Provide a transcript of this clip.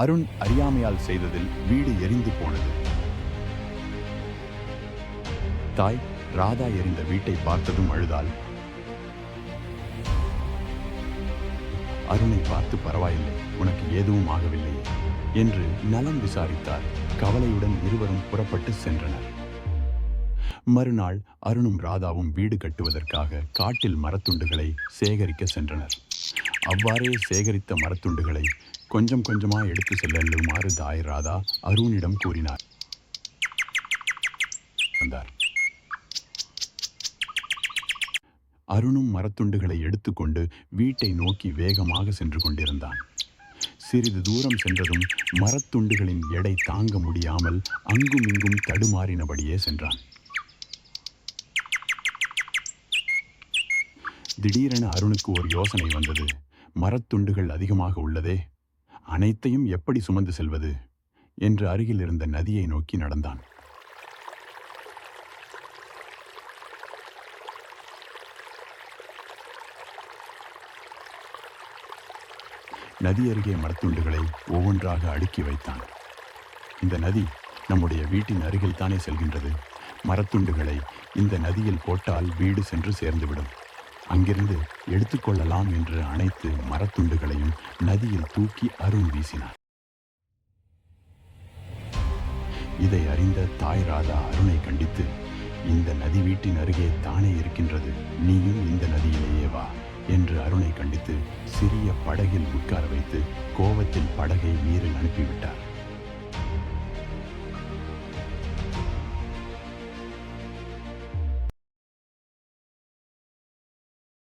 அருண் அறியாமையால் செய்ததில் வீடு எரிந்து போனது. தாய் ராதா எரிந்த வீட்டை பார்த்ததும் அழுதாள். அருணை பார்த்து, பரவாயில்லை, உனக்கு எதுவும் ஆகவில்லை என்று நலம் விசாரித்தார். கவலையுடன் இருவரும் புறப்பட்டு சென்றனர். மறுநாள் அருணும் ராதாவும் வீடு கட்டுவதற்காக காட்டில் மரத்துண்டுகளை சேகரிக்க சென்றனர். அவ்வாறே சேகரித்த மரத்துண்டுகளை கொஞ்சம் கொஞ்சமாக எடுத்து செல்லுமாறு தாய் ராதா அருணிடம் கூறினார். அருணும் மரத்துண்டுகளை எடுத்துக்கொண்டு வீட்டை நோக்கி வேகமாக சென்று கொண்டிருந்தான். சிறிது தூரம் சென்றதும் மரத்துண்டுகளின் எடை தாங்க முடியாமல் அங்கும் இங்கும் தடுமாறினபடியே சென்றான். திடீரென அருணுக்கு ஒரு யோசனை வந்தது. மரத்துண்டுகள் அதிகமாக உள்ளதே, அனைத்தையும் எப்படி சுமந்து செல்வது என்று அருகில் இருந்த நதியை நோக்கி நடந்தான். நதி அருகே மரத்துண்டுகளை ஒவ்வொன்றாக அடுக்கி வைத்தான். இந்த நதி நம்முடைய வீட்டின் அருகில் தானே செல்கின்றது. மரத்துண்டுகளை இந்த நதியில் போட்டால் வீடு சென்று சேர்ந்துவிடும். அங்கிருந்து எடுத்துக்கொள்ளலாம் என்று அனைத்து மரத்துண்டுகளையும் நதியில் தூக்கி அருண் வீசினார். இதை அறிந்த தாய் ராதா அருணை கண்டித்து, இந்த நதி வீட்டின் அருகே தானே இருக்கின்றது, நீயும் இந்த நதியிலேயே வா என்று அருணை கண்டித்து சிறிய படகில் உட்கார வைத்து கோவத்தில் படகை நீரில் அனுப்பிவிட்டார்.